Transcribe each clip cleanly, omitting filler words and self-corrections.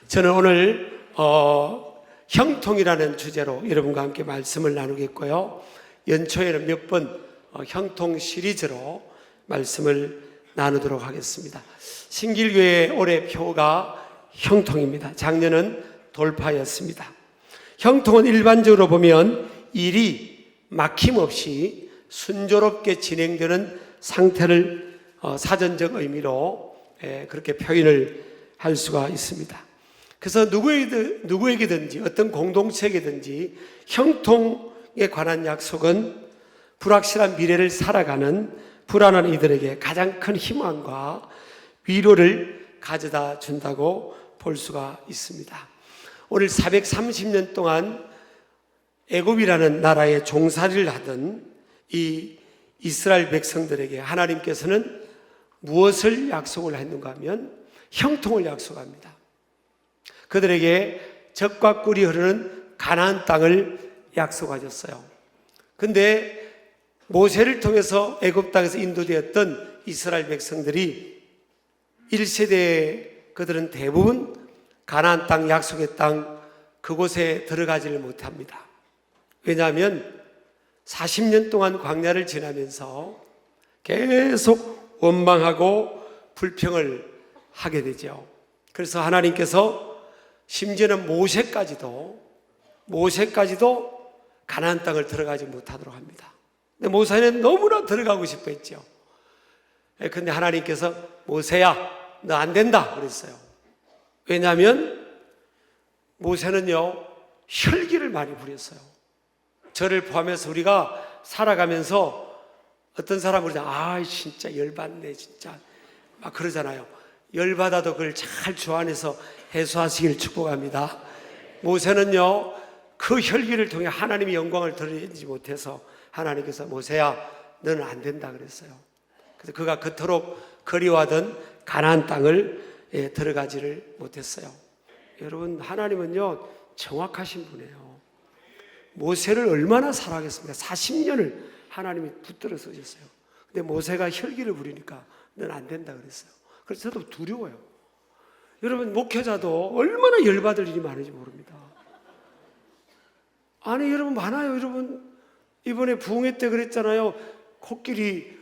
저는 오늘 형통이라는 주제로 여러분과 함께 말씀을 나누겠고요. 연초에는 몇 번 형통 시리즈로 말씀을 나누도록 하겠습니다. 신길교회 올해 표가 형통입니다. 작년은 돌파였습니다. 형통은 일반적으로 보면 일이 막힘없이 순조롭게 진행되는 상태를 사전적 의미로 그렇게 표현을 할 수가 있습니다. 그래서 누구에게든지 어떤 공동체에게든지 형통에 관한 약속은 불확실한 미래를 살아가는 불안한 이들에게 가장 큰 희망과 위로를 가져다 준다고 볼 수가 있습니다. 오늘 430년 동안 애굽이라는 나라에 종살이를 하던 이 이스라엘 백성들에게 하나님께서는 무엇을 약속을 했는가 하면 형통을 약속합니다. 그들에게 젖과 꿀이 흐르는 가나안 땅을 약속하셨어요. 근데 모세를 통해서 애굽 땅에서 인도되었던 이스라엘 백성들이 1세대 그들은 대부분 가나안 땅, 약속의 땅 그곳에 들어가지를 못합니다. 왜냐하면 40년 동안 광야를 지나면서 계속 원망하고 불평을 하게 되죠. 그래서 하나님께서 심지어는 모세까지도 가나안 땅을 들어가지 못하도록 합니다. 근데 모세는 너무나 들어가고 싶어 했죠. 근데 하나님께서 모세야, 너 안 된다 그랬어요. 왜냐하면 모세는요 혈기를 많이 부렸어요. 저를 포함해서 우리가 살아가면서 어떤 사람은 진짜 열받네 진짜 막 그러잖아요. 열받아도 그걸 잘 주안에서 해소하시길 축복합니다. 모세는요 그 혈기를 통해 하나님의 영광을 드러내지 못해서 하나님께서 모세야 너는 안 된다 그랬어요. 그래서 그가 그토록 그리워하던 가나안 땅을 들어가지를 못했어요. 여러분 하나님은요 정확하신 분이에요. 모세를 얼마나 사랑했습니까? 40년을 하나님이 붙들어 서셨어요. 근데 모세가 혈기를 부리니까 넌 안 된다 그랬어요. 그래서 저도 두려워요. 여러분 목회자도 얼마나 열받을 일이 많은지 모릅니다. 아니 여러분 많아요. 여러분 이번에 부흥회 때 그랬잖아요. 코끼리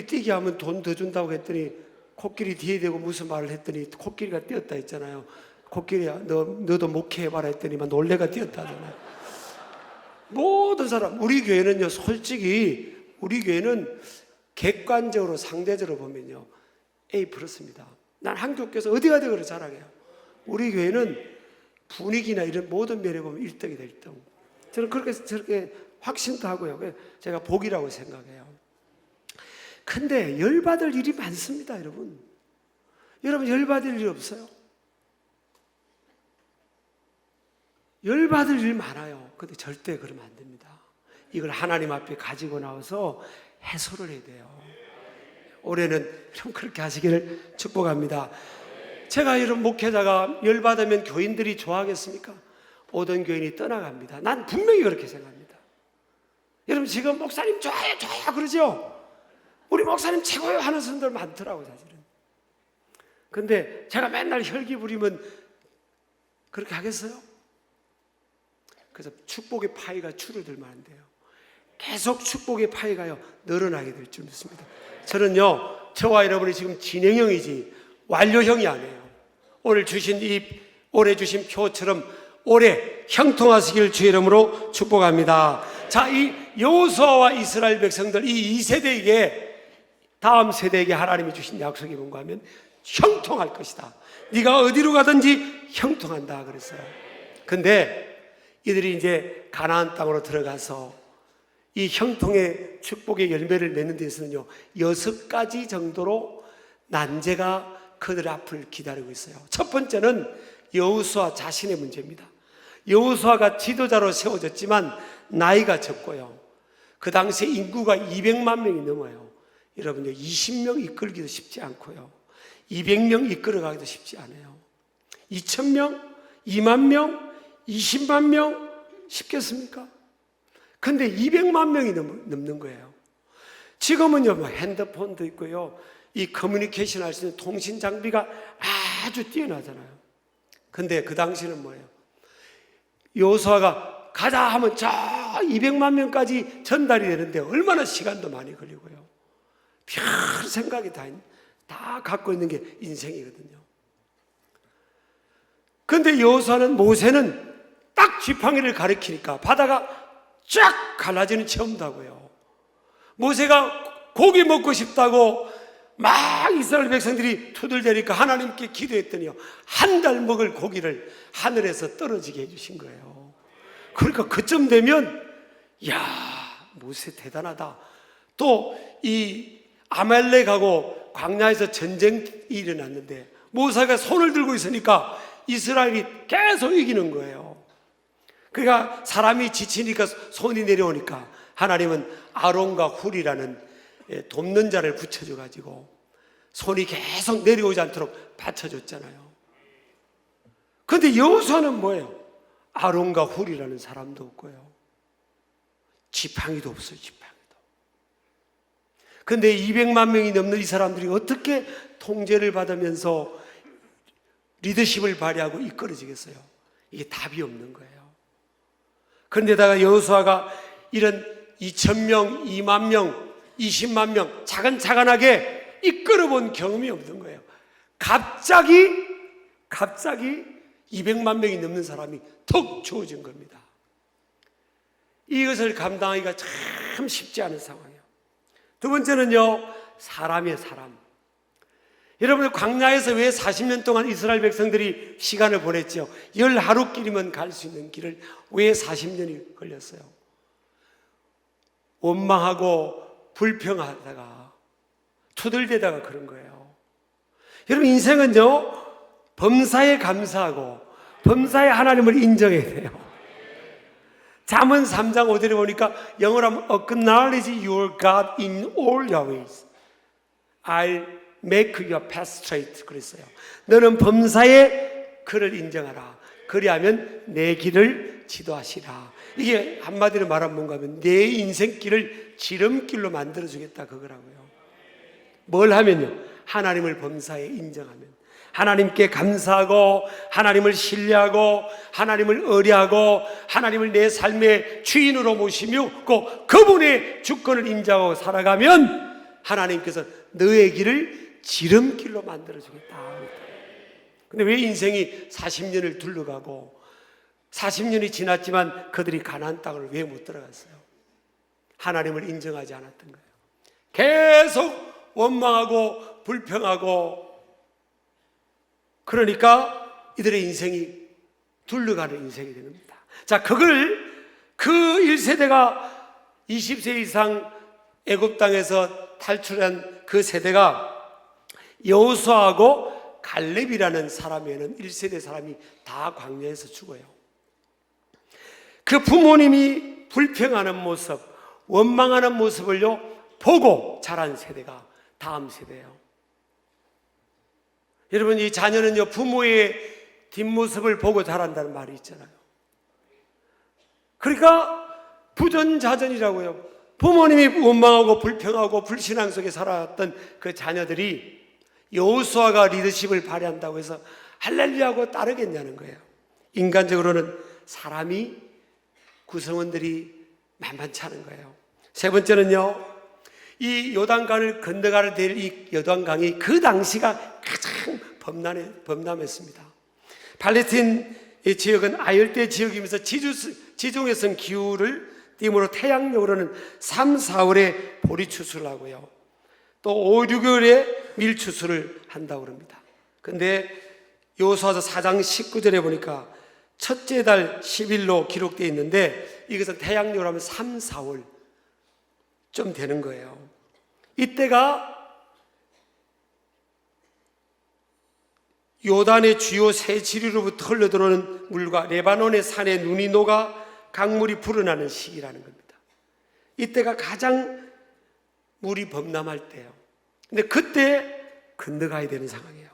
뛰게 하면 돈 더 준다고 했더니 코끼리 뒤에 대고 무슨 말을 했더니 코끼리가 뛰었다 했잖아요. 코끼리야 너도 목회해봐라 했더니 막 놀래가 뛰었다 하잖아요. 모든 사람 우리 교회는요 솔직히 우리 교회는 객관적으로 상대적으로 보면요 A 플러스입니다. 난 한국교회에서 어디 가도 그렇게 자랑해요. 우리 교회는 분위기나 이런 모든 면에 보면 1등이다 1등. 저는 저렇게 확신도 하고요. 제가 복이라고 생각해요. 근데 열받을 일이 많습니다, 여러분. 여러분 열받을 일 없어요? 열받을 일 많아요. 근데 절대 그러면 안 됩니다. 이걸 하나님 앞에 가지고 나와서 해소를 해야 돼요. 올해는 좀 그렇게 하시기를 축복합니다. 제가 이런 목회자가 열받으면 교인들이 좋아하겠습니까? 오던 교인이 떠나갑니다. 난 분명히 그렇게 생각합니다. 여러분 지금 목사님 좋아요 그러죠? 우리 목사님 최고요 하는 분들 많더라고요 사실은. 근데 제가 맨날 혈기 부리면 그렇게 하겠어요? 그래서 축복의 파이가 줄어들면 안 돼요. 계속 축복의 파이가요 늘어나게 될 줄 믿습니다. 저는요 저와 여러분이 지금 진행형이지 완료형이 아니에요. 올해 주신 표처럼 올해 형통하시길 주의 이름으로 축복합니다. 자, 이 여호수아와 이스라엘 백성들 이 2세대에게 다음 세대에게 하나님이 주신 약속이 뭔가 하면 형통할 것이다. 네가 어디로 가든지 형통한다 그랬어요. 근데 이들이 이제 가나안 땅으로 들어가서 이 형통의 축복의 열매를 맺는 데 있어서는요 6가지 정도로 난제가 그들 앞을 기다리고 있어요. 첫 번째는 여호수아 자신의 문제입니다. 여호수아가 지도자로 세워졌지만 나이가 적고요 그 당시에 인구가 200만 명이 넘어요. 여러분요 20명 이끌기도 쉽지 않고요 200명 이끌어가기도 쉽지 않아요. 2,000명, 2만 명, 20만 명 쉽겠습니까? 근데 200만 명이 넘는 거예요. 지금은요 핸드폰도 있고요 이 커뮤니케이션 할 수 있는 통신 장비가 아주 뛰어나잖아요. 근데 그 당시는 뭐예요? 여호수아가 가자 하면 저 200만 명까지 전달이 되는데 얼마나 시간도 많이 걸리고요. 별 생각이 다 갖고 있는 게 인생이거든요. 그런데 여호수아는, 모세는 딱 지팡이를 가리키니까 바다가 쫙 갈라지는 체험도 하고요. 모세가 고기 먹고 싶다고 막 이스라엘 백성들이 투덜대니까 하나님께 기도했더니요, 한 달 먹을 고기를 하늘에서 떨어지게 해주신 거예요. 그러니까 그쯤 되면 야, 모세 대단하다. 또 이 아말렉하고 광야에서 전쟁이 일어났는데 모세가 손을 들고 있으니까 이스라엘이 계속 이기는 거예요. 그러니까 사람이 지치니까 손이 내려오니까 하나님은 아론과 훌이라는 돕는 자를 붙여줘 가지고 손이 계속 내려오지 않도록 받쳐줬잖아요. 그런데 여호수아는 뭐예요? 아론과 훌이라는 사람도 없고요, 지팡이도 없어요. 지팡이도. 그런데 200만 명이 넘는 이 사람들이 어떻게 통제를 받으면서 리더십을 발휘하고 이끌어지겠어요? 이게 답이 없는 거예요. 그런데다가 여호수아가 이런 2,000명, 2만 명, 20만 명 차근차근하게 이끌어본 경험이 없는 거예요. 갑자기 200만 명이 넘는 사람이 턱 주어진 겁니다. 이것을 감당하기가 참 쉽지 않은 상황이에요. 두 번째는요, 사람이에요. 사람. 여러분, 광야에서 왜 40년 동안 이스라엘 백성들이 시간을 보냈죠? 10하루길이면 갈 수 있는 길을 왜 40년이 걸렸어요? 원망하고 불평하다가 투덜대다가 그런 거예요. 여러분, 인생은요, 범사에 감사하고 범사에 하나님을 인정해야 돼요. 잠언 3장 5절에 보니까 영어로 하면 acknowledge your God in all your ways. I'll make your path straight. 그랬어요. 너는 범사에 그를 인정하라. 그리하면 내 길을 지도하시라. 이게 한마디로 말하면 뭔가 하면 내 인생길을 지름길로 만들어주겠다, 그거라고요. 뭘 하면요? 하나님을 범사에 인정하면, 하나님께 감사하고 하나님을 신뢰하고 하나님을 의뢰하고 하나님을 내 삶의 주인으로 모시며 그분의 주권을 인정하고 살아가면 하나님께서 너의 길을 지름길로 만들어주겠다. 근데 왜 인생이 40년을 둘러가고 40년이 지났지만 그들이 가나안 땅을 왜 못 들어갔어요? 하나님을 인정하지 않았던 거예요. 계속 원망하고 불평하고, 그러니까 이들의 인생이 둘러가는 인생이 되는 겁니다. 자, 그 1세대가 20세 이상 애굽 땅에서 탈출한 그 세대가 여호수아하고 갈렙이라는 사람에는 1세대 사람이 다 광야에서 죽어요. 그 부모님이 불평하는 모습, 원망하는 모습을요 보고 자란 세대가 다음 세대예요. 여러분, 이 자녀는요 부모의 뒷모습을 보고 자란다는 말이 있잖아요. 그러니까 부전자전이라고요. 부모님이 원망하고 불평하고 불신앙 속에 살아왔던 그 자녀들이 여호수아가 리더십을 발휘한다고 해서 할렐루야하고 따르겠냐는 거예요. 인간적으로는 사람이, 구성원들이 만만치 않은 거예요. 세 번째는요, 이 요단강을 건너가야 될 이 요단강이 그 당시가 가장 범람했습니다. 팔레스틴 지역은 아열대 지역이면서 지중해성 기후를 띠므로 태양력으로는 3, 4월에 보리 추수를 하고요, 또 5, 6월에 밀 추수를 한다고 합니다. 그런데 여호수아서 4장 19절에 보니까 첫째 달 10일로 기록되어 있는데 이것은 태양력으로 하면 3, 4월 좀 되는 거예요. 이때가 요단의 주요 세 지류로부터 흘러들어오는 물과 레바논의 산에 눈이 녹아 강물이 불어나는 시기라는 겁니다. 이때가 가장 물이 범람할 때예요. 근데 그때 건너가야 되는 상황이에요.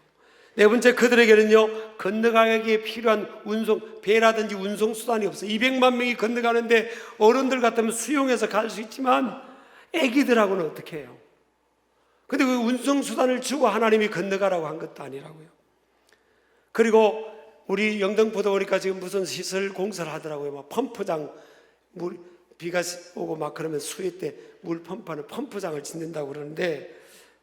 네 번째, 그들에게는요 건너가기에 필요한 배라든지 운송수단이 없어요. 200만 명이 건너가는데 어른들 같으면 수용해서 갈 수 있지만 애기들하고는 어떻게 해요? 근데 그 운송수단을 주고 하나님이 건너가라고 한 것도 아니라고요. 그리고 우리 영등포도 보니까 지금 무슨 시설 공사를 하더라고요. 막 펌프장, 물, 비가 오고 막 그러면 수해 때 물 펌프하는 펌프장을 짓는다고 그러는데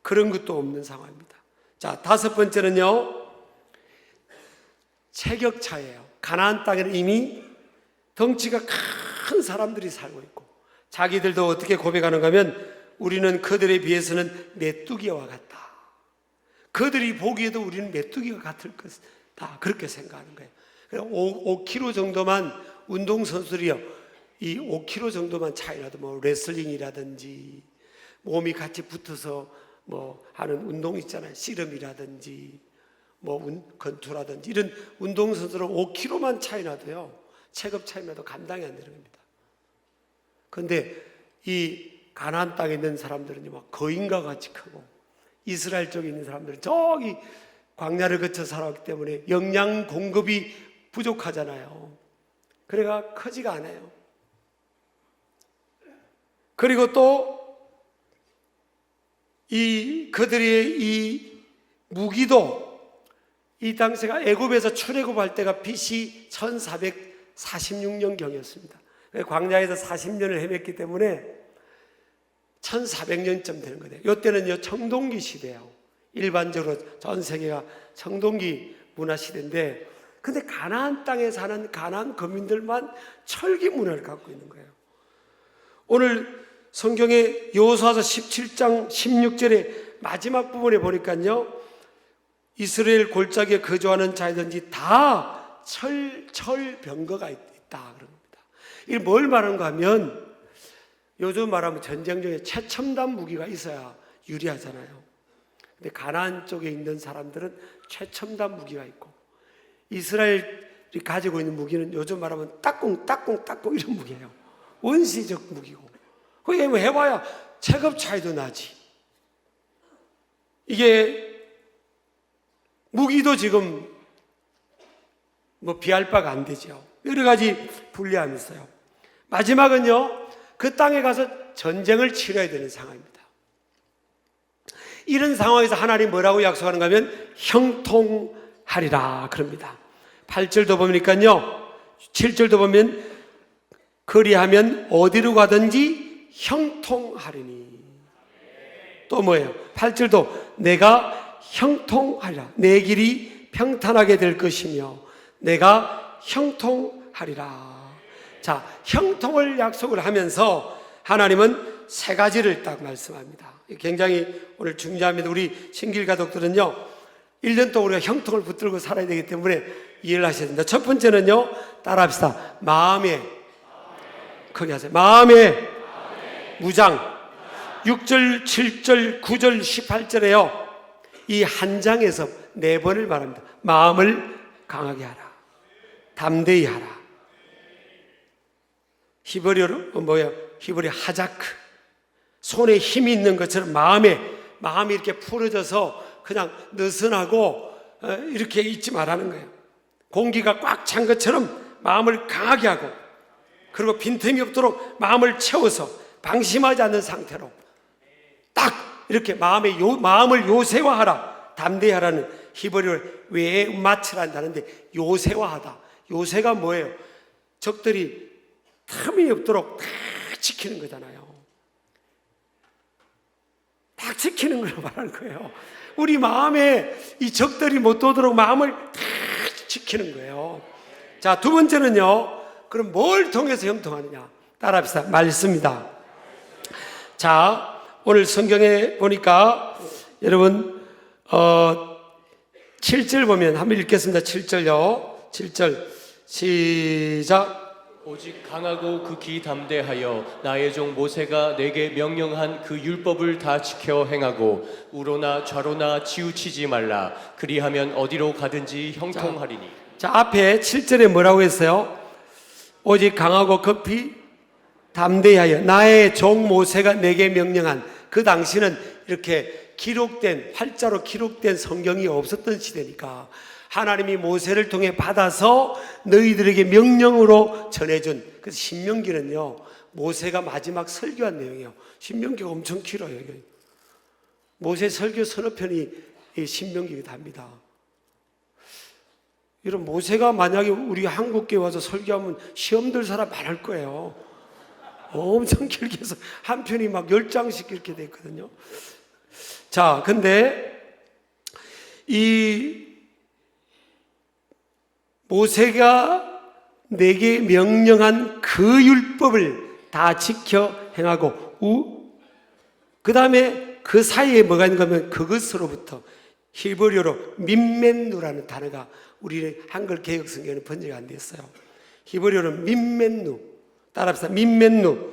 그런 것도 없는 상황입니다. 자, 다섯 번째는요, 체격차예요. 가나안 땅에는 이미 덩치가 큰 사람들이 살고 있고, 자기들도 어떻게 고백하는가 하면 우리는 그들에 비해서는 메뚜기와 같다. 그들이 보기에도 우리는 메뚜기와 같을 것이다. 그렇게 생각하는 거예요. 5kg 정도만 운동선수들이요, 이 5kg 정도만 차이라도 뭐 레슬링이라든지 몸이 같이 붙어서 뭐 하는 운동 있잖아요. 씨름이라든지 뭐 권투라든지 이런 운동선수들은 5kg만 차이 나도요, 체급 차이 나도 감당이 안 되는 겁니다. 그런데 이 가나안 땅에 있는 사람들은 막 거인과 같이 크고, 이스라엘 쪽에 있는 사람들은 저기 광야를 거쳐 살아왔기 때문에 영양 공급이 부족하잖아요. 그래가 크지가 않아요. 그리고 또 그들의 이 무기도, 이 당시가 애굽에서 출애굽할 때가 BC 1446년경이었습니다. 광야에서 40년을 헤맸기 때문에 1400년쯤 되는 거예요. 이때는요, 청동기 시대예요. 일반적으로 전 세계가 청동기 문화 시대인데, 근데 가나안 땅에 사는 가나안 거민들만 철기 문화를 갖고 있는 거예요. 오늘 성경의 여호수아서 17장 16절의 마지막 부분에 보니까요, 이스라엘 골짜기에 거주하는 자이든지 다 철병거가 있다 그런 겁니다. 이게 뭘 말하는가 하면, 요즘 말하면 전쟁 중에 최첨단 무기가 있어야 유리하잖아요. 근데 가나안 쪽에 있는 사람들은 최첨단 무기가 있고, 이스라엘이 가지고 있는 무기는 요즘 말하면 따꿍 이런 무기예요. 원시적 무기고, 그게 뭐 해봐야 체급 차이도 나지. 이게 무기도 지금 뭐 비할 바가 안 되죠. 여러 가지 불리함이 있어요. 마지막은요, 그 땅에 가서 전쟁을 치러야 되는 상황입니다. 이런 상황에서 하나님 뭐라고 약속하는가 하면 형통하리라 그럽니다. 8절도 보니까요, 7절도 보면 그리하면 어디로 가든지 형통하리니. 또 뭐예요? 8절도 내가 형통하리라, 내 길이 평탄하게 될 것이며 내가 형통하리라. 자, 형통을 약속을 하면서 하나님은 세 가지를 딱 말씀합니다. 굉장히 오늘 중요합니다. 우리 신길 가족들은요, 1년 동안 우리가 형통을 붙들고 살아야 되기 때문에 이해를 하셔야 됩니다. 첫 번째는요, 따라합시다. 마음에, 거기 하세요. 마음에 무장. 6절, 7절, 9절, 18절에요, 이 한 장에서 4번을 말합니다. 마음을 강하게 하라, 담대히 하라. 히브리어로 뭐예요? 히브리 하자크, 손에 힘이 있는 것처럼 마음이 이렇게 풀어져서 그냥 느슨하고 이렇게 있지 말라는 거예요. 공기가 꽉 찬 것처럼 마음을 강하게 하고, 그리고 빈틈이 없도록 마음을 채워서 방심하지 않는 상태로 딱 이렇게 마음을 요새화하라, 담대히 하라는 히브리어 외에 마츠라는 단어인데, 요새화하다. 요새가 뭐예요? 적들이 틈이 없도록 딱 지키는 거잖아요. 딱 지키는 걸 말하는 거예요. 우리 마음에 이 적들이 못 오도록 마음을 딱 지키는 거예요. 자, 두 번째는요, 그럼 뭘 통해서 형통하느냐? 따라합시다. 말씀이다. 자, 오늘 성경에 보니까 여러분 7절 보면 한번 읽겠습니다. 7절요. 7절 시작. 오직 강하고 극히 담대하여 나의 종 모세가 내게 명령한 그 율법을 다 지켜 행하고 우로나 좌로나 치우치지 말라. 그리하면 어디로 가든지 형통하리니. 자, 앞에 7절에 뭐라고 했어요? 오직 강하고 급히 담대하여 나의 종 모세가 내게 명령한. 그 당시는 이렇게 기록된, 활자로 기록된 성경이 없었던 시대니까 하나님이 모세를 통해 받아서 너희들에게 명령으로 전해준, 그래서 신명기는요, 모세가 마지막 설교한 내용이에요. 신명기가 엄청 길어요. 모세 설교 서너 편이 신명기이기도 합니다. 이런 모세가 만약에 우리 한국에 와서 설교하면 시험 들 사람 많을 거예요. 엄청 길게 해서 한 편이 막 10장씩 이렇게 돼 있거든요. 자, 근데 이 모세가 내게 명령한 그 율법을 다 지켜 행하고 그 다음에 그 사이에 뭐가 있는가 하면 그것으로부터 히브리어로 민멘누라는 단어가 우리 한글 개혁성경에는 번역이 안 됐어요. 히브리어로 민멘누, 따라합시다. 민멘누.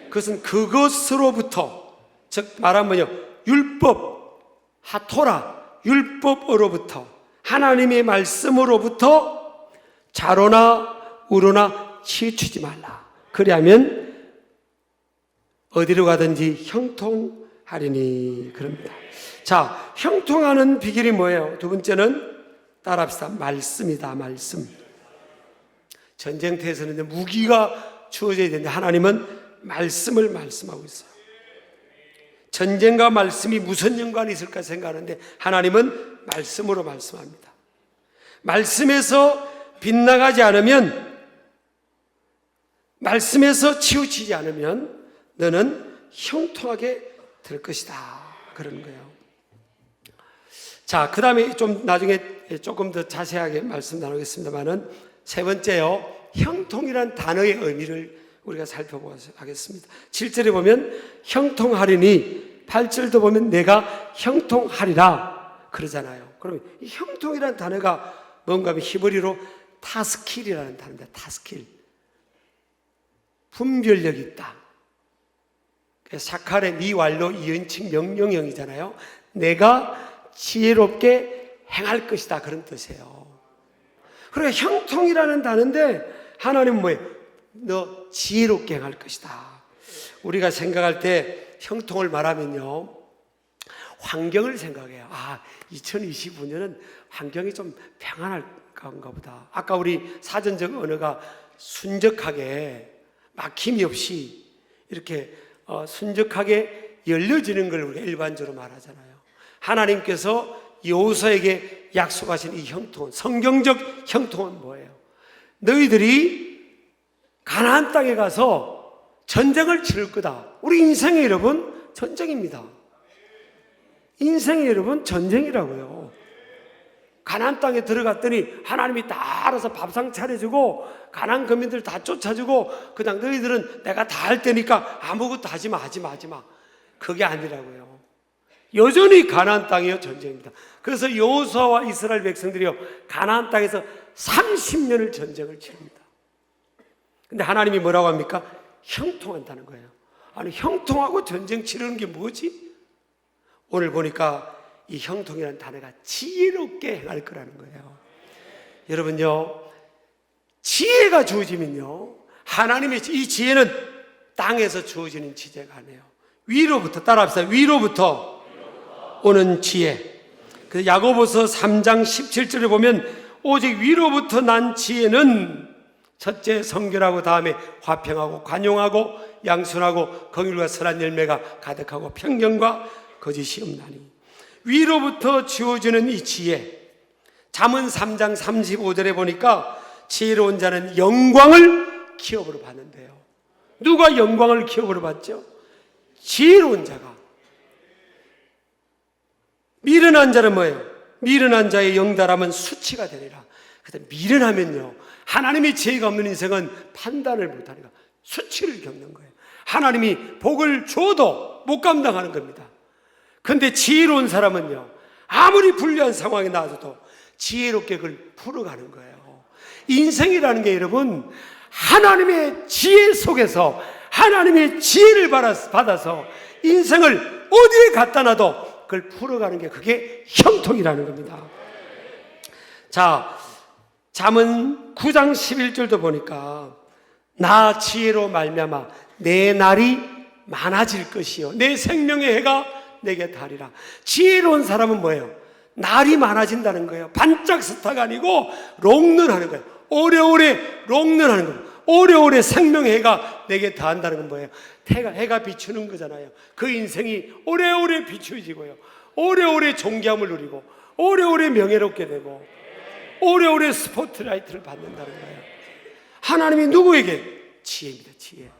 그것은 그것으로부터, 즉 말하면요, 율법, 하토라, 율법으로부터, 하나님의 말씀으로부터 좌로나 우로나 치우치지 말라. 그리하면 어디로 가든지 형통하리니. 그럽니다. 자, 형통하는 비결이 뭐예요? 두 번째는 따라합시다. 말씀이다. 말씀. 전쟁터에서는 이제 무기가 주어져야 되는데 하나님은 말씀을 말씀하고 있어요. 전쟁과 말씀이 무슨 연관이 있을까 생각하는데 하나님은 말씀으로 말씀합니다. 말씀에서 빗나가지 않으면, 말씀에서 치우치지 않으면 너는 형통하게 될 것이다. 그런 거예요. 자, 그 다음에 좀 나중에 조금 더 자세하게 말씀 나누겠습니다만은 세 번째요, 형통이란 단어의 의미를 우리가 살펴보겠습니다. 7절에 보면 형통하리니, 8절도 보면 내가 형통하리라 그러잖아요. 그러면 이 형통이란 단어가 뭔가 하면 히브리로 타스킬이라는 단어입니다. 타스킬. 분별력이 있다. 사칼의 미완료 이언칭 명령형이잖아요. 내가 지혜롭게 행할 것이다. 그런 뜻이에요. 그러니까 형통이라는 단어인데 하나님은 뭐예요? 너 지혜롭게 행할 것이다. 우리가 생각할 때 형통을 말하면요, 환경을 생각해요. 아, 2025년은 환경이 좀 평안할까 보다. 아까 우리 사전적 언어가 순적하게 막힘이 없이 이렇게 순적하게 열려지는 걸 우리가 일반적으로 말하잖아요. 하나님께서 여호수아에게 약속하신 이 형통은, 성경적 형통은 뭐예요? 너희들이 가나안 땅에 가서 전쟁을 치를 거다. 우리 인생의 여러분 전쟁입니다. 인생의 여러분 전쟁이라고요. 가나안 땅에 들어갔더니 하나님이 다 알아서 밥상 차려주고 가나안 거민들 다 쫓아주고 그냥 너희들은 내가 다 할 테니까 아무것도 하지 마. 그게 아니라고요. 여전히 가나안 땅이요 전쟁입니다. 그래서 여호수아와 이스라엘 백성들이요 가나안 땅에서 30년을 전쟁을 치릅니다. 근데 하나님이 뭐라고 합니까? 형통한다는 거예요. 아니, 형통하고 전쟁 치르는 게 뭐지? 오늘 보니까 이 형통이라는 단어가 지혜롭게 행할 거라는 거예요. 여러분요, 지혜가 주어지면요, 하나님의 이 지혜는 땅에서 주어지는 지혜가 아니에요. 위로부터, 따라합시다. 위로부터 오는 지혜. 그 야고보서 3장 17절에 보면 오직 위로부터 난 지혜는 첫째 성결하고 다음에 화평하고 관용하고 양순하고 긍휼과 선한 열매가 가득하고 평경과 거짓이 없나니. 위로부터 주어지는 이 지혜, 잠언 3장 35절에 보니까 지혜로운 자는 영광을 기업으로 받는데요. 누가 영광을 기업으로 받죠? 지혜로운 자가. 미련한 자는 뭐예요? 미련한 자의 영달함은 수치가 되리라. 그래서 미련하면요, 하나님의 지혜가 없는 인생은 판단을 못하니까 수치를 겪는 거예요. 하나님이 복을 줘도 못 감당하는 겁니다. 그런데 지혜로운 사람은요, 아무리 불리한 상황이 나와도 지혜롭게 그걸 풀어가는 거예요. 인생이라는 게 여러분, 하나님의 지혜 속에서 하나님의 지혜를 받아서 인생을 어디에 갖다 놔도 그걸 풀어가는 게, 그게 형통이라는 겁니다. 자, 잠언 9장 11절도 보니까 나 지혜로 말미암아 내 날이 많아질 것이요 내 생명의 해가 내게 다리라. 지혜로운 사람은 뭐예요? 날이 많아진다는 거예요. 반짝 스타가 아니고 롱런하는 거예요. 오래오래 롱런하는 거예요. 오래오래 생명의 해가 내게 다한다는 건 뭐예요? 해가 비추는 거잖아요. 그 인생이 오래오래 비추어지고요, 오래오래 존귀함을 누리고 오래오래 명예롭게 되고 오래오래 스포트라이트를 받는다는 거예요. 하나님이 누구에게? 지혜입니다. 지혜.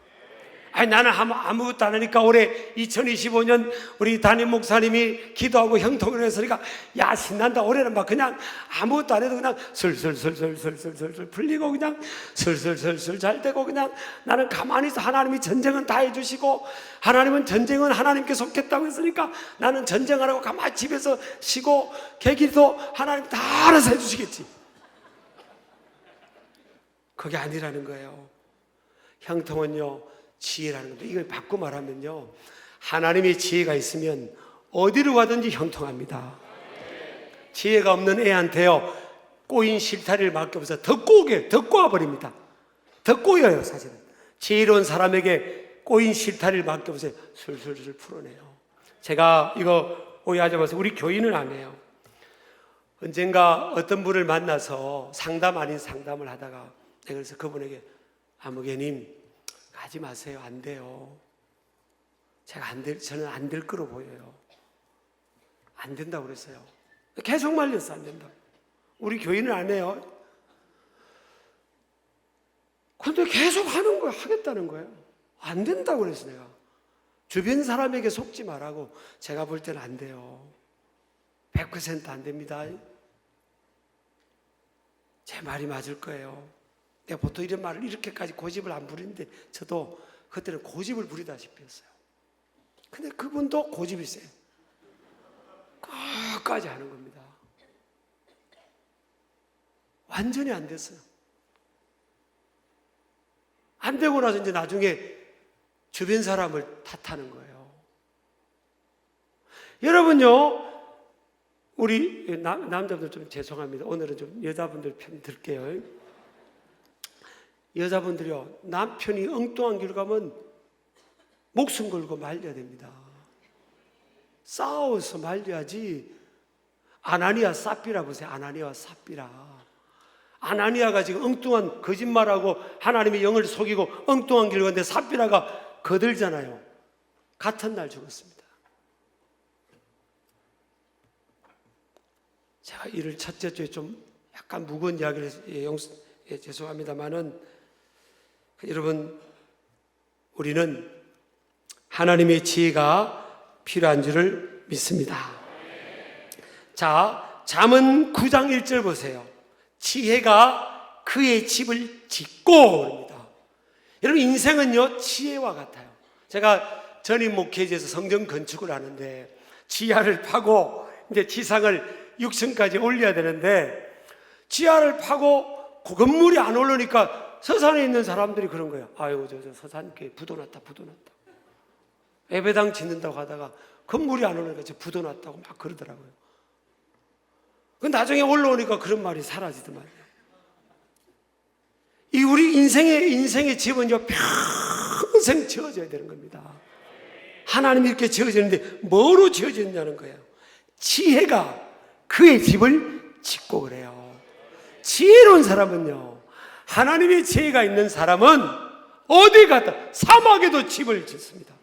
아니 나는 아무것도 안 하니까 올해 2025년 우리 담임 목사님이 기도하고 형통을 했으니까 야 신난다. 올해는 막 그냥 아무것도 안 해도 그냥 슬슬슬슬슬슬슬 풀리고 그냥 슬슬슬슬 잘 되고 그냥 나는 가만히 있어. 하나님이 전쟁은 다 해주시고 하나님은 전쟁은 하나님께 속했다고 했으니까 나는 전쟁 안 하고 가만히 집에서 쉬고 계기도 하나님 다 알아서 해주시겠지. 그게 아니라는 거예요. 형통은요 지혜라는 겁니다. 이걸 바꿔 말하면요 하나님의 지혜가 있으면 어디로 가든지 형통합니다. 지혜가 없는 애한테요 꼬인 실타리를 맡겨보세요. 더 꼬아버립니다. 더 꼬여요. 사실은 지혜로운 사람에게 꼬인 실타리를 맡겨보세요. 술술술 풀어내요. 제가 이거 오해하지 마세요. 우리 교인은 안 해요. 언젠가 어떤 분을 만나서 상담 아닌 상담을 하다가 그래서 그분에게 아무개님 가지 마세요. 안 돼요. 저는 안 될 거로 보여요. 안 된다고 그랬어요. 계속 말렸어. 안 된다고. 우리 교인은 안 해요. 근데 계속 하는 거야. 하겠다는 거예요. 안 된다고 그랬어 내가. 주변 사람에게 속지 말라고. 제가 볼 때는 안 돼요. 100% 안 됩니다. 제 말이 맞을 거예요. 내가 보통 이런 말을 이렇게까지 고집을 안 부리는데 저도 그때는 고집을 부리다시피 했어요. 근데 그분도 고집이 세요. 끝까지 하는 겁니다. 완전히 안 됐어요. 안 되고 나서 이제 나중에 주변 사람을 탓하는 거예요. 여러분요, 우리 남자분들 좀 죄송합니다. 오늘은 좀 여자분들 편 들게요. 여자분들이요, 남편이 엉뚱한 길 가면 목숨 걸고 말려야 됩니다. 싸워서 말려야지. 아나니아 삽비라 보세요. 아나니아와 삽비라. 아나니아가 지금 엉뚱한 거짓말하고 하나님의 영을 속이고 엉뚱한 길 가는데 삽비라가 거들잖아요. 같은 날 죽었습니다. 제가 이를 첫째 주에 좀 약간 무거운 이야기를 해서 죄송합니다만은 여러분, 우리는 하나님의 지혜가 필요한 줄을 믿습니다. 자, 잠언 9장 1절 보세요. 지혜가 그의 집을 짓고 그럽니다. 여러분, 인생은요 지혜와 같아요. 제가 전임 목회지에서 성전 건축을 하는데 지하를 파고 이제 지상을 6층까지 올려야 되는데 지하를 파고 그 건물이 안 오르니까 서산에 있는 사람들이 그런 거예요. 아이고 저 서산교회 부도났다. 예배당 짓는다고 하다가 건물이 안 오르니까 저 부도났다고 막 그러더라고요. 그 나중에 올라오니까 그런 말이 사라지더만요. 이 우리 인생의 집은요 평생 지어져야 되는 겁니다. 하나님이 이렇게 지어지는데 뭐로 지어졌냐는 거예요. 지혜가 그의 집을 짓고 그래요. 지혜로운 사람은요, 하나님의 지혜가 있는 사람은 어디 갔다 사막에도 집을 짓습니다.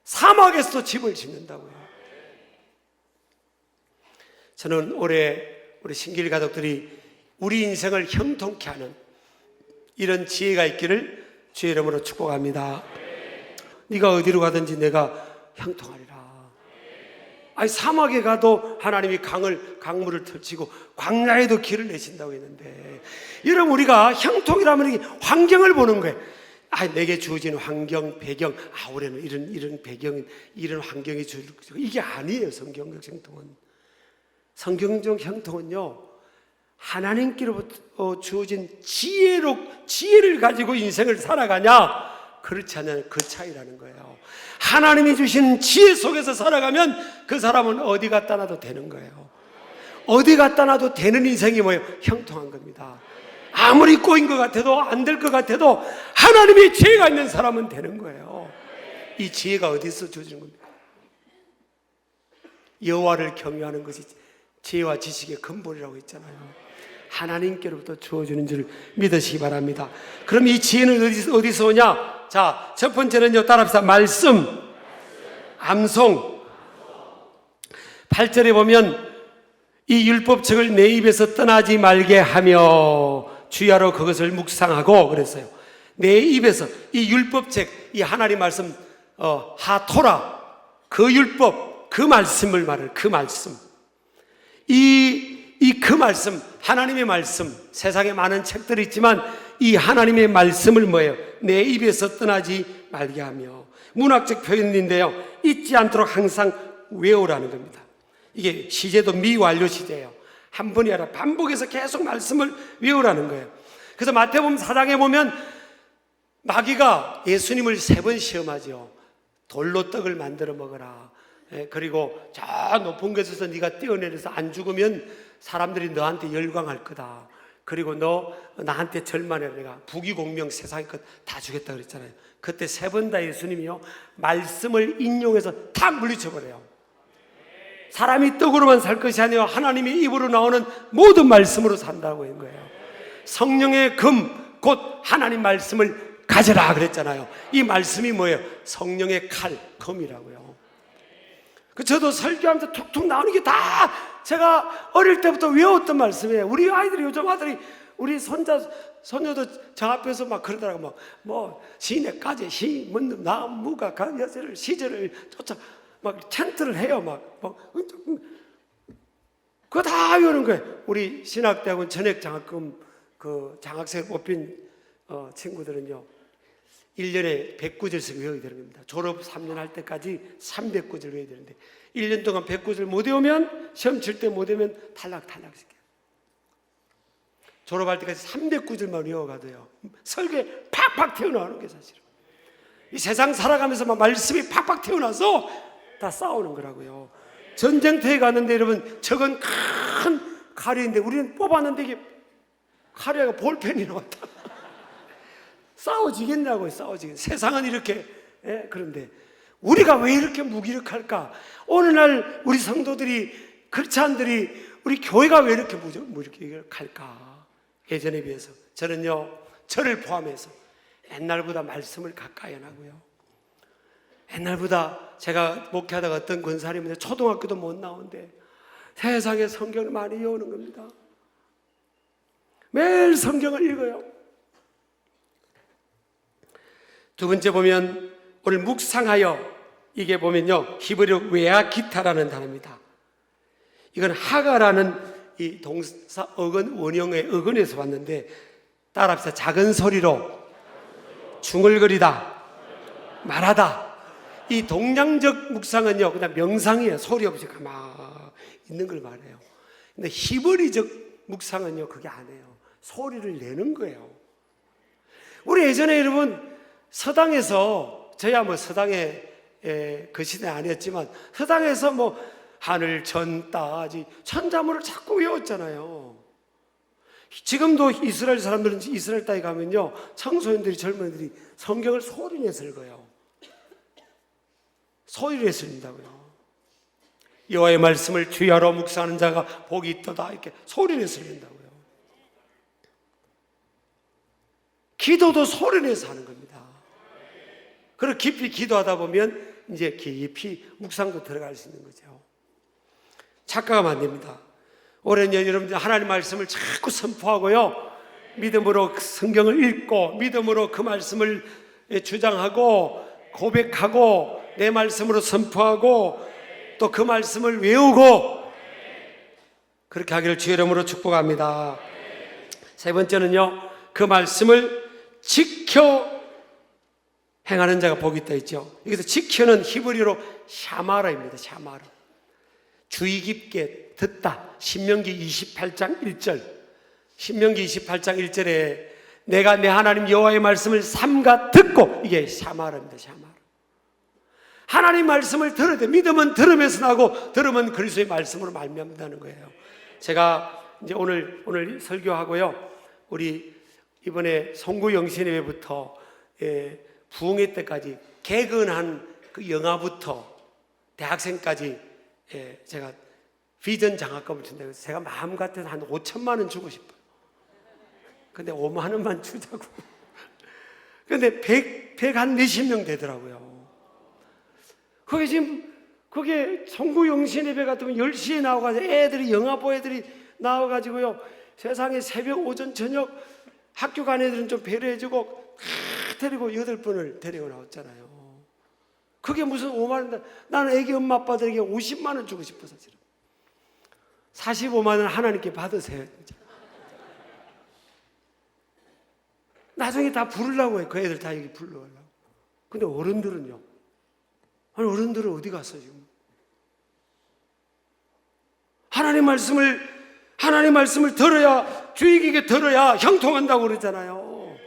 사막에서도 집을 짓는다고요. 저는 올해 우리 신길 가족들이 우리 인생을 형통케 하는 이런 지혜가 있기를 주의 이름으로 축복합니다. 네가 어디로 가든지 내가 형통하리라. 아니 사막에 가도 하나님이 강물을 펼치고 광야에도 길을 내신다고 했는데, 여러분 우리가 형통이라면 환경을 보는 거예요. 내게 주어진 환경, 배경, 올해는 이런 배경, 이런 환경이 주어지고, 이게 아니에요. 성경적 형통은. 성경적 형통은요, 하나님께로부터 주어진 지혜를 가지고 인생을 살아가냐, 그렇지 않냐는 그 차이라는 거예요. 하나님이 주신 지혜 속에서 살아가면 그 사람은 어디 갖다 놔도 되는 거예요. 어디 갖다 놔도 되는 인생이 뭐예요? 형통한 겁니다. 아무리 꼬인 것 같아도 안 될 것 같아도 하나님의 지혜가 있는 사람은 되는 거예요. 이 지혜가 어디서 주어지는 겁니까? 여호와를 경외하는 것이 지혜와 지식의 근본이라고 했잖아요. 하나님께로부터 주어지는 줄 믿으시기 바랍니다. 그럼 이 지혜는 어디서 오냐? 자, 첫 번째는요, 따라합시다. 말씀, 암송. 8절에 보면 이 율법책을 내 입에서 떠나지 말게 하며 주야로 그것을 묵상하고 그랬어요. 내 입에서 이 율법책, 이 하나님 말씀, 하토라, 그 율법, 그 말씀을 말해요. 그 말씀. 그 말씀, 하나님의 말씀, 세상에 많은 책들이 있지만 이 하나님의 말씀을 뭐예요? 내 입에서 떠나지 말게 하며. 문학적 표현인데요, 잊지 않도록 항상 외우라는 겁니다. 이게 시제도 미완료 시제예요. 한 번이 아니라 반복해서 계속 말씀을 외우라는 거예요. 그래서 마태복음 4장에 보면 마귀가 예수님을 3번 시험하죠. 돌로 떡을 만들어 먹어라. 그리고 저 높은 곳에서 네가 뛰어내려서 안 죽으면 사람들이 너한테 열광할 거다. 그리고 너 나한테 절만해라. 내가 부귀공명 세상의 것 다 주겠다 그랬잖아요. 그때 3번 다 예수님이요 말씀을 인용해서 다 물리쳐버려요. 사람이 떡으로만 살 것이 아니라 하나님의 입으로 나오는 모든 말씀으로 산다고 한 거예요. 성령의 금 곧 하나님 말씀을 가져라 그랬잖아요. 이 말씀이 뭐예요? 성령의 칼, 금이라고요. 저도 설교하면서 툭툭 나오는 게 다 제가 어릴 때부터 외웠던 말씀이에요. 우리 아이들이, 요즘 아들이, 우리 손녀도 저 앞에서 막 그러더라고. 뭐 시내까지 시 묻는 나무가 가여서를 시절을 쫓아 막 찬트를 해요. 그거 다 외우는 거예요. 우리 신학대학원 전액 장학금 그 장학생 뽑힌 친구들은요 1년에 100구절씩 외워야 되는 겁니다. 졸업 3년 할 때까지 300구절 외워야 되는데 1년 동안 100구절 못 외우면 시험 칠 때 못 외우면 탈락시켜요. 졸업할 때까지 300구절만 외워가도요 설교에 팍팍 튀어나오는 게 사실은 이 세상 살아가면서 막 말씀이 팍팍 튀어나와서 다 싸우는 거라고요. 전쟁터에 갔는데 여러분 적은 큰 칼인데 우리는 뽑았는데 이게 칼이 아니라 볼펜이 나왔다. 싸워지겠냐고요. 세상은 이렇게 그런데 우리가 왜 이렇게 무기력할까? 오늘날 우리 성도들이, 크리스찬들이, 우리 교회가 왜 이렇게 무기력할까? 예전에 비해서 저는요 저를 포함해서 옛날보다 말씀을 가까이 안 하고요, 옛날보다 제가 목회하다가 어떤 권사님인데 초등학교도 못 나오는데 세상에 성경을 많이 외우는 겁니다. 매일 성경을 읽어요. 두 번째 보면 오늘 묵상하여, 이게 보면요 히브리어 외아기타라는 단어입니다. 이건 하가라는 이 동사 어근 원형의 어근에서 왔는데 따라합시다. 작은 소리로 중얼거리다, 말하다. 이 동양적 묵상은요 그냥 명상이에요. 소리 없이 가만히 있는 걸 말해요. 근데 히브리적 묵상은요 그게 아니에요. 소리를 내는 거예요. 우리 예전에 여러분 서당에서, 저야 뭐 서당에 그 시대 아니었지만 서당에서 뭐 하늘 전 따지 천자문을 자꾸 외웠잖아요. 지금도 이스라엘 사람들은 이스라엘 땅에 가면요 청소년들이, 젊은이들이 성경을 소리내서 읽어요. 소리내서 읽는다고요. 여호와의 말씀을 주야로 묵상하는 자가 복이 있도다, 이렇게 소리내서 읽는다고요. 기도도 소리내서 하는 겁니다. 그리고 깊이 기도하다 보면 이제 깊이 묵상도 들어갈 수 있는 거죠. 착각하면 안 됩니다. 올해는 여러분들 하나님 말씀을 자꾸 선포하고요, 믿음으로 성경을 읽고 믿음으로 그 말씀을 주장하고 고백하고 내 말씀으로 선포하고 또 그 말씀을 외우고 그렇게 하기를 주의 이름으로 축복합니다. 세 번째는요, 그 말씀을 지켜 행하는 자가 복이 있다 했죠. 여기서 지켜는 히브리어로 샤마라입니다. 샤마라. 주의 깊게 듣다. 신명기 28장 1절. 신명기 28장 1절에 내가 내 하나님 여호와의 말씀을 삼가 듣고, 이게 샤마라입니다. 샤마라. 하나님 말씀을 들어야 돼. 믿음은 들으면서 나고 들으면 그리스도의 말씀으로 말미암는다는 거예요. 제가 이제 오늘 설교하고요, 우리 이번에 송구 영신회부터 부흥회 때까지 개근한 그 영화부터 대학생까지 제가 비전 장학금을 준다고 해서 제가 마음 같아서 한 5천만 원 주고 싶어요. 근데 5만 원만 주자고. 근데 100 한 몇십 명 되더라고요. 그게 지금 그게 송구영신 예배 같으면 10시에 나와가지고 애들이 영아부 애들이 나와가지고요, 세상에 새벽 오전 저녁 학교 간 애들은 좀 배려해주고 데리고 8분을 데리고 나왔잖아요. 그게 무슨 5만 원, 나는 애기 엄마 아빠들에게 50만 원 주고 싶어서 지금 45만 원 하나님께 받으세요. 진짜. 나중에 다 부르려고 해. 그 애들 다 여기 불러가려고. 근데 어른들은요, 아니 어른들은 어디 갔어 지금? 하나님 말씀을 들어야, 주의깊게 들어야 형통한다고 그러잖아요.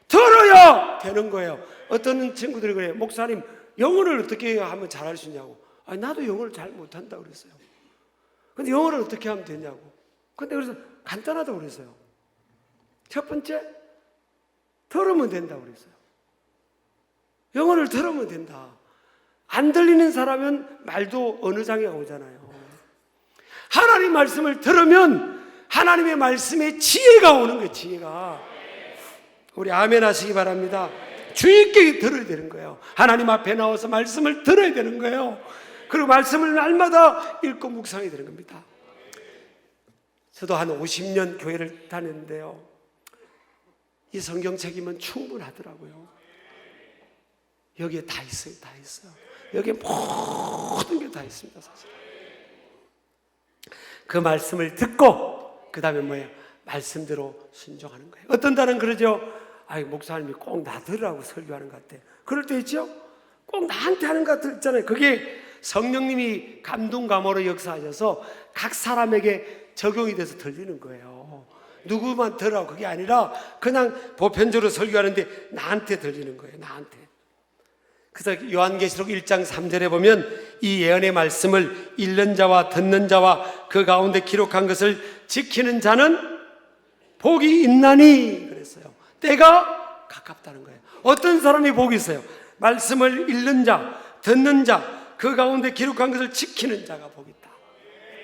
들어야 되는 거예요. 어떤 친구들이 그래요. 목사님, 영어를 어떻게 하면 잘할 수 있냐고. 아니, 나도 영어를 잘 못한다고 그랬어요. 근데 영어를 어떻게 하면 되냐고. 근데 그래서 간단하다고 그랬어요. 첫 번째, 들으면 된다고 그랬어요. 영어를 들으면 된다. 안 들리는 사람은 말도 어느 장애가 오잖아요. 하나님 말씀을 들으면 하나님의 말씀에 지혜가 오는 거예요. 지혜가. 우리 아멘 하시기 바랍니다. 주의 깊게 들어야 되는 거예요. 하나님 앞에 나와서 말씀을 들어야 되는 거예요. 그리고 말씀을 날마다 읽고 묵상해야 되는 겁니다. 저도 한 50년 교회를 다녔는데요, 이 성경책이면 충분하더라고요. 여기에 다 있어요. 다 있어요. 여기에 모든 게 다 있습니다. 사실 그 말씀을 듣고 그 다음에 뭐예요? 말씀대로 순종하는 거예요. 어떤 달은 그러죠. 아이, 목사님이 꼭 나 들으라고 설교하는 것 같아. 그럴 때 있죠. 꼭 나한테 하는 것 같잖아요. 그게 성령님이 감동감화로 역사하셔서 각 사람에게 적용이 돼서 들리는 거예요. 누구만 들으라고 그게 아니라 그냥 보편적으로 설교하는데 나한테 들리는 거예요. 나한테. 그래서 요한계시록 1장 3절에 보면 이 예언의 말씀을 읽는 자와 듣는 자와 그 가운데 기록한 것을 지키는 자는 복이 있나니 그랬어요. 때가 가깝다는 거예요. 어떤 사람이 복이 있어요? 말씀을 읽는 자, 듣는 자, 그 가운데 기록한 것을 지키는 자가 복이 있다.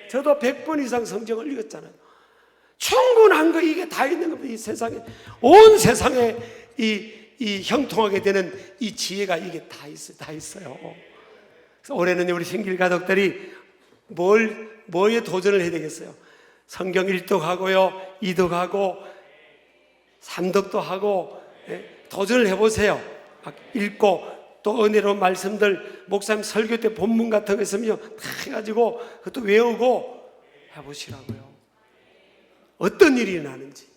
저도 100번 이상 성경을 읽었잖아요. 충분한 거 이게 다 있는 겁니다. 이 세상에, 온 세상에 이 형통하게 되는 이 지혜가 이게 다 있어요. 다 있어요. 그래서 올해는 우리 신길 가족들이 뭐에 도전을 해야 되겠어요? 성경 1독하고요, 2독하고 3독도 하고, 도전을 해보세요. 막 읽고 또 은혜로운 말씀들, 목사님 설교 때 본문 같은 거 있으면 다 해가지고 그것도 외우고 해보시라고요. 어떤 일이 일어나는지.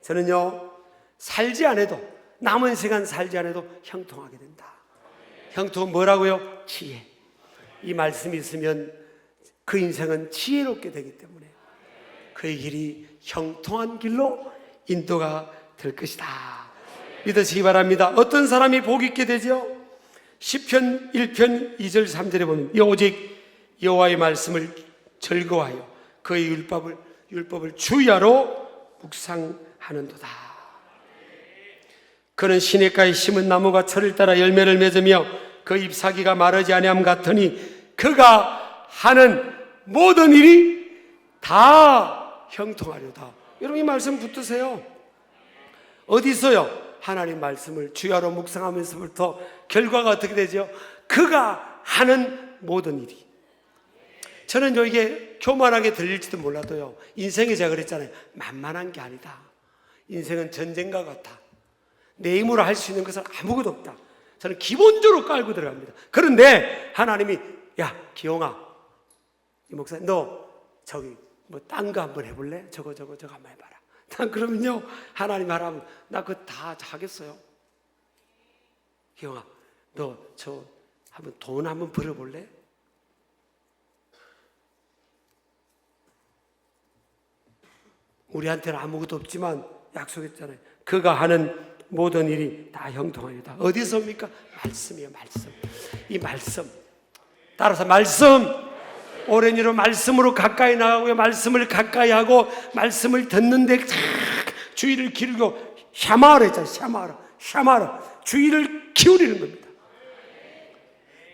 저는요, 살지 않아도, 남은 시간 살지 않아도 형통하게 된다. 형통은 뭐라고요? 지혜. 이 말씀이 있으면 그 인생은 지혜롭게 되기 때문에 그의 길이 형통한 길로 인도가 될 것이다. 믿으시기 바랍니다. 어떤 사람이 복 있게 되죠? 시편 1편 2절 3절에 보면 오직 여호와의 말씀을 즐거워하여 그의 율법을 주야로 묵상하는도다. 그는 시냇가에 심은 나무가 철을 따라 열매를 맺으며 그 잎사귀가 마르지 아니함 같으니 그가 하는 모든 일이 다 형통하려다. 여러분 이 말씀 붙드세요. 어디 있어요? 하나님 말씀을 주야로 묵상하면서부터 결과가 어떻게 되죠? 그가 하는 모든 일이. 저는 이게 교만하게 들릴지도 몰라도요, 인생이 제가 그랬잖아요, 만만한 게 아니다. 인생은 전쟁과 같아. 내 힘으로 할 수 있는 것은 아무것도 없다. 저는 기본적으로 깔고 들어갑니다. 그런데 하나님이, 야 기용아, 이 목사님 너 저기 뭐 딴 거 한번 해볼래? 저거 한번 해봐라. 난 그러면요, 하나님 하라면 나 그거 다 하겠어요. 기용아, 너 저 한번 돈 한번 벌어볼래? 우리한테는 아무것도 없지만 약속했잖아요. 그가 하는 모든 일이 다 형통하리다. 어디서입니까? 말씀이에요. 말씀. 이 말씀. 따라서 말씀. 오랜 일로 말씀으로 가까이 나가고요, 말씀을 가까이 하고 말씀을 듣는데 주의를 기울이고 샤마라 했잖아요. 샤마라. 주의를 기울이는 겁니다.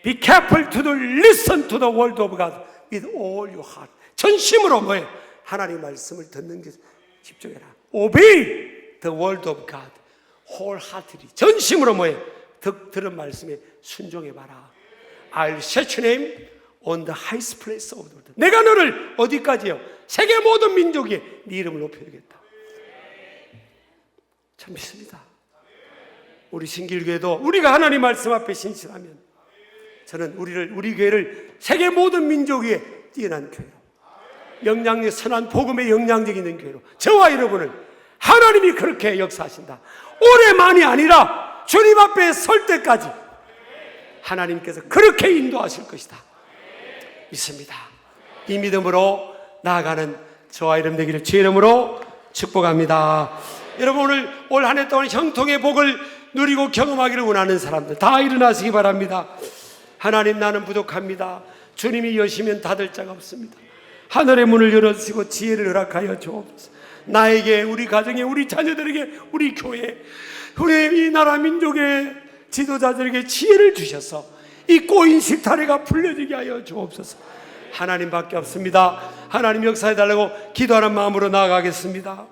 Be careful to listen to the word of God with all your heart. 전심으로 뭐예요? 하나님 말씀을 듣는 게 집중해라. Obey the word of God wholeheartedly. 전심으로 뭐예요? 들은 말씀에 순종해봐라. I'll set your name on the highest place of the world. 내가 너를 어디까지요? 세계 모든 민족에 네 이름을 높여주겠다. 참 믿습니다. 우리 신길교회도 우리가 하나님 말씀 앞에 신실하면 저는 우리 교회를 세계 모든 민족 위에 뛰어난 교회로, 영향력, 선한 복음의 영향력 있는 교회로 저와 여러분을 하나님이 그렇게 역사하신다. 오래만이 아니라 주님 앞에 설 때까지 하나님께서 그렇게 인도하실 것이다. 믿습니다. 이 믿음으로 나아가는 저와 여러분 되기를 주의 이름으로 축복합니다. 여러분 오늘 올 한 해 동안 형통의 복을 누리고 경험하기를 원하는 사람들 다 일어나시기 바랍니다. 하나님, 나는 부족합니다. 주님이 여시면 닫을 자가 없습니다. 하늘의 문을 열어주시고 지혜를 허락하여 주옵소서. 나에게, 우리 가정에, 우리 자녀들에게, 우리 교회에, 우리 이 나라 민족의 지도자들에게 지혜를 주셔서 이 꼬인 식타래가 풀려지게 하여 주옵소서. 하나님밖에 없습니다. 하나님 역사해달라고 기도하는 마음으로 나아가겠습니다.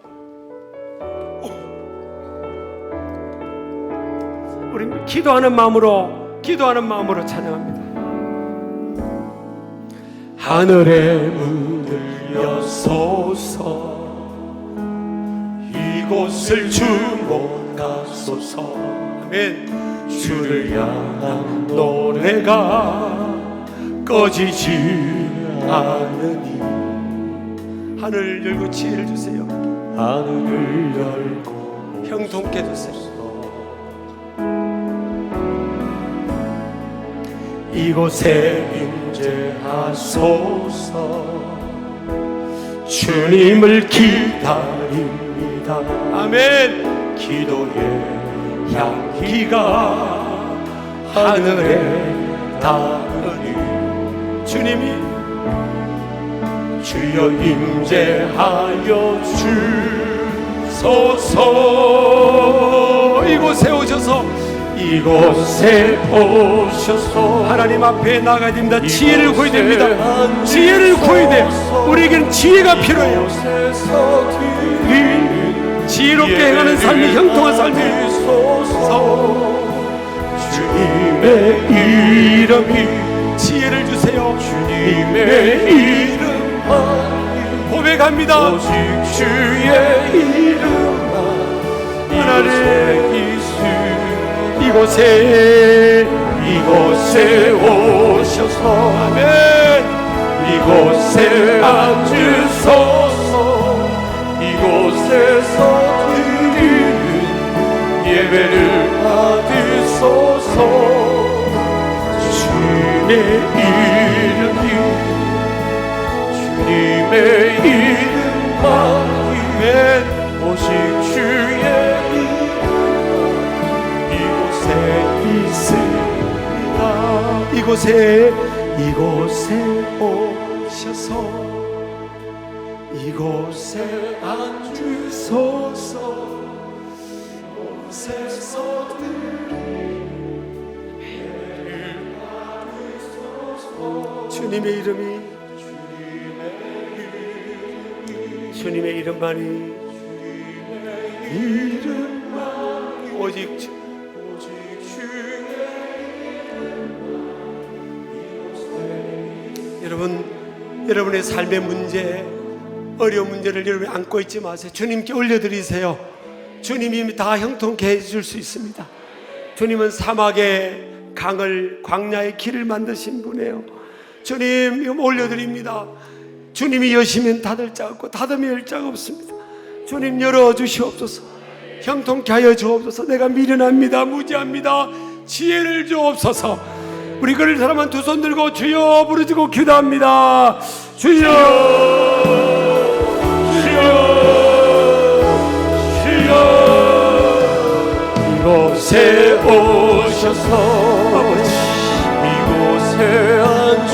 우리 기도하는 마음으로 찬양합니다. 하늘의 문을 여소서, 이곳을 주목하소서. 아멘. 주를 향한 노래가 꺼지지 않으니. 하늘을 열고 지혜를 주세요. 하늘을 열고 형통케 해주세요. 이곳에 임재하소서. 주님을 기다립니다. 아멘. 기도의 향기가 하늘에 닿으니 주님이 주여 임재하여 주소서. 이곳에 오셔서 하나님 앞에 나가야 됩니다. 지혜를 구해야 됩니다. 지혜를 구해야 돼요. 우리에게는 지혜가 필요해요. 지혜롭게 행하는 삶이 형통한 삶이 주님의 이름이 지혜를 주세요. 주님의 이름 고백합니다. 오직 주의 이름만 하나님 이곳에 오셔서 아멘. 이곳에 앉으소서. 이곳에서 드리는 예배를 받으소서. 주님의 이름만 오직 주의 있습니다. 이곳에 오셔서 이곳에 앉으소서. 이곳에서 주님의 이름만이 오직 여러분의 삶의 문제, 어려운 문제를 여러분이 안고 있지 마세요. 주님께 올려드리세요. 주님이 다 형통케 해줄 수 있습니다. 주님은 사막의 강을, 광야의 길을 만드신 분이에요. 주님, 이거 올려드립니다. 주님이 여시면 닫을 자가 없고 닫으면 열 자가 없습니다. 주님 열어주시옵소서. 형통케 하여 주옵소서. 내가 미련합니다. 무지합니다. 지혜를 주옵소서. 우리 그럴 사람은 두 손 들고 주여 부르짖고 기도합니다. 주여, 주여, 주여. 이곳에 오셔서 아버지, 이곳에 앉으